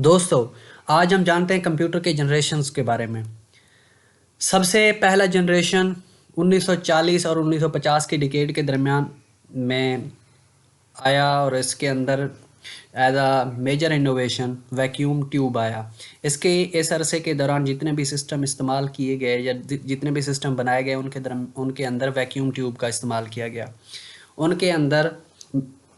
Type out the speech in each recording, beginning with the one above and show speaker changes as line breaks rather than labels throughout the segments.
दोस्तों, आज हम जानते हैं कंप्यूटर के जनरेशन्स के बारे में। सबसे पहला जनरेशन 1940 और 1950 के डिकेड के दरमियान में आया और इसके अंदर एज आ मेजर इनोवेशन वैक्यूम ट्यूब आया। इसके इस अरसे के दौरान जितने भी सिस्टम इस्तेमाल किए गए या जितने भी सिस्टम बनाए गए उनके अंदर वैक्यूम ट्यूब का इस्तेमाल किया गया। उनके अंदर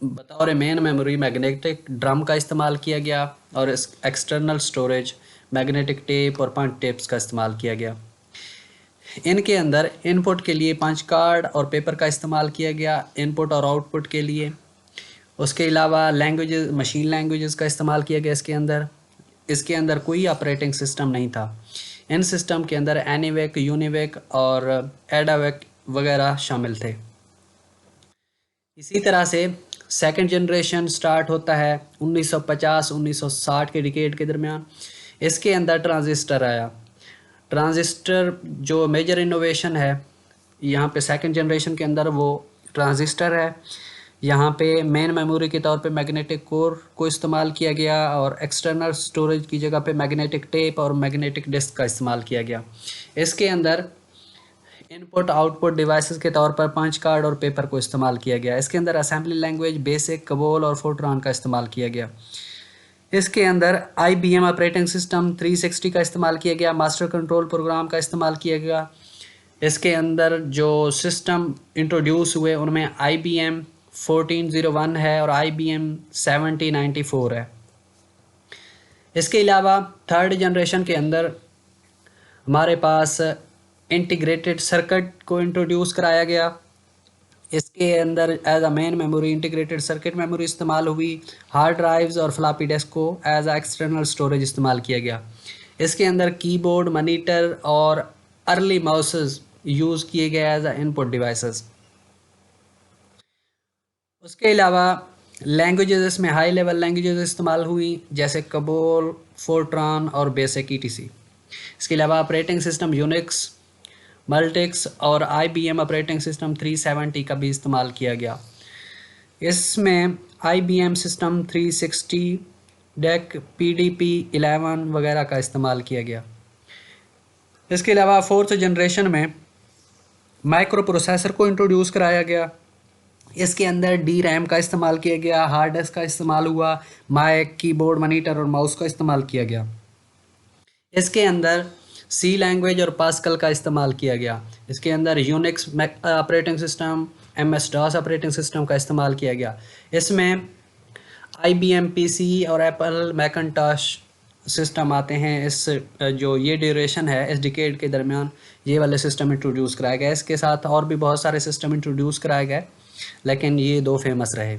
बतौर मेन मेमोरी मैग्नेटिक ड्रम का इस्तेमाल किया गया और एक्सटर्नल स्टोरेज मैग्नेटिक टेप और पंच टेप्स का इस्तेमाल किया गया। इनके अंदर इनपुट के लिए पंच कार्ड और पेपर का इस्तेमाल किया गया इनपुट और आउटपुट के लिए। उसके अलावा लैंग्वेजेस मशीन लैंग्वेजेस का इस्तेमाल किया गया इसके अंदर कोई ऑपरेटिंग सिस्टम नहीं था। इन सिस्टम के अंदर एनीवेक, यूनिवेक और एडावेक वगैरह शामिल थे। इसी तरह से सेकंड जनरेशन स्टार्ट होता है 1950-1960 के डिकेड के दरमियान। इसके अंदर ट्रांजिस्टर आया। ट्रांजिस्टर जो मेजर इनोवेशन है यहाँ पे सेकंड जनरेशन के अंदर वो ट्रांजिस्टर है। यहाँ पे मेन मेमोरी के तौर पे मैग्नेटिक कोर को इस्तेमाल किया गया और एक्सटर्नल स्टोरेज की जगह पे मैग्नेटिक टेप और मैग्नेटिक डिस्क का इस्तेमाल किया गया। इसके अंदर इनपुट आउटपुट डिवाइसेस के तौर पर पंच कार्ड और पेपर को इस्तेमाल किया गया। इसके अंदर असेंबली लैंग्वेज बेसिक, कबोल और फोर्ट्रान का इस्तेमाल किया गया। इसके अंदर IBM ऑपरेटिंग सिस्टम 360 का इस्तेमाल किया गया। मास्टर कंट्रोल प्रोग्राम का इस्तेमाल किया गया। इसके अंदर जो सिस्टम इंट्रोड्यूस हुए उनमें IBM 1401 है और IBM 7094 है। इसके अलावा थर्ड जनरेशन के अंदर हमारे पास इंटीग्रेटेड सर्किट को इंट्रोड्यूस कराया गया। इसके अंदर as a main memory integrated circuit memory इस्तेमाल हुई। हार्ड ड्राइव्स और फ्लॉपी डिस्क को एज अ एक्सटर्नल स्टोरेज इस्तेमाल किया गया। इसके अंदर कीबोर्ड, मॉनिटर और अर्ली माउसेस यूज़ किए गए एज अ इनपुट डिवाइसेस। उसके अलावा लैंग्वेजेस इसमें हाई लेवल लैंग्वेजेस इस्तेमाल हुई जैसे कबोल, फोर्ट्रान और बेसिक ETC। इसके अलावा ऑपरेटिंग सिस्टम यूनिक्स, मल्टिक्स और IBM ऑपरेटिंग सिस्टम 370 का भी इस्तेमाल किया गया। इसमें IBM सिस्टम 360, DEC, PDP-11 वगैरह का इस्तेमाल किया गया। इसके अलावा फोर्थ जनरेशन में माइक्रो प्रोसेसर को इंट्रोड्यूस कराया गया। इसके अंदर DRAM का इस्तेमाल किया गया, हार्ड डिस्क का इस्तेमाल हुआ, माइक, कीबोर्ड, मॉनिटर और माउस का इस्तेमाल किया गया। इसके अंदर C लैंग्वेज और पास्कल का इस्तेमाल किया गया। इसके अंदर Unix operating system, MS-DOS operating system का इस्तेमाल किया गया। इसमें IBM PC और एप्पल मैकिन्टॉश सिस्टम आते हैं। इस जो ये ड्यूरेशन है इस डिकेड के दरमियान ये वाले सिस्टम इंट्रोड्यूस कराए गए। इसके साथ और भी बहुत सारे सिस्टम इंट्रोड्यूस कराए गए लेकिन ये दो फेमस रहे।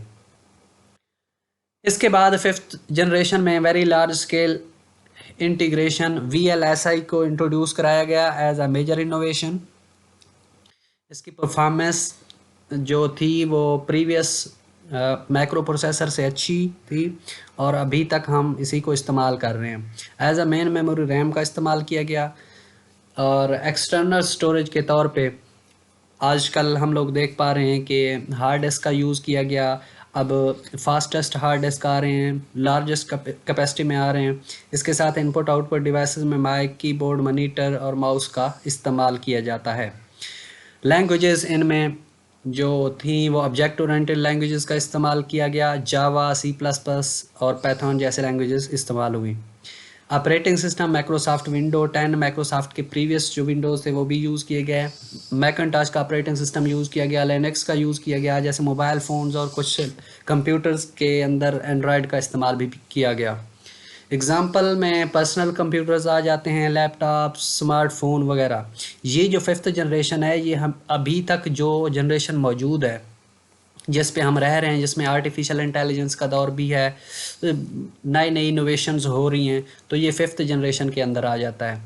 इसके बाद फिफ्थ जनरेशन में very large scale integration VLSI को इंट्रोड्यूस कराया गया एज अ मेजर इनोवेशन। इसकी परफॉर्मेंस जो थी वो प्रीवियस माइक्रो प्रोसेसर से अच्छी थी और अभी तक हम इसी को इस्तेमाल कर रहे हैं। As a main memory RAM का इस्तेमाल किया गया और एक्सटर्नल स्टोरेज के तौर पे आजकल हम लोग देख पा रहे हैं कि हार्ड डिस्क का यूज़ किया गया। अब फास्टेस्ट हार्ड डिस्क आ रहे हैं, लार्जेस्ट कैपेसिटी में आ रहे हैं। इसके साथ इनपुट आउटपुट डिवाइसेस में माइक, कीबोर्ड, मॉनिटर और माउस का इस्तेमाल किया जाता है। लैंग्वेजेस इनमें जो थी वो ऑब्जेक्ट ओरिएंटेड लैंग्वेजेस का इस्तेमाल किया गया। जावा, C++ और पैथन जैसे लैंग्वेजेस इस्तेमाल हुई। Operating system Microsoft window 10, Microsoft के प्रीवियस जो विंडोज़ थे वो भी यूज़ किए गए। मैकिन्टॉश का ऑपरेटिंग सिस्टम यूज़ किया गया। लिनक्स का यूज़ किया गया जैसे मोबाइल फ़ोन्स और कुछ कंप्यूटर्स के अंदर एंड्रॉयड का इस्तेमाल भी किया गया। एग्ज़ाम्पल में पर्सनल कंप्यूटर्स आ जाते हैं, लैपटॉप, स्मार्टफोन वगैरह। ये जो फिफ्थ जनरेशन है ये हम अभी तक जो जनरेशन मौजूद है जिस पे हम रह रहे हैं, जिसमें आर्टिफिशियल इंटेलिजेंस का दौर भी है, नई नई इनोवेशंस हो रही हैं, तो ये फिफ्थ जनरेशन के अंदर आ जाता है।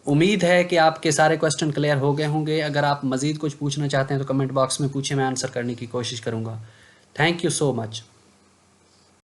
उम्मीद है कि आपके सारे क्वेश्चन क्लियर हो गए होंगे। अगर आप मज़ीद कुछ पूछना चाहते हैं तो कमेंट बॉक्स में पूछें, मैं आंसर करने की कोशिश करूँगा। Thank you so much.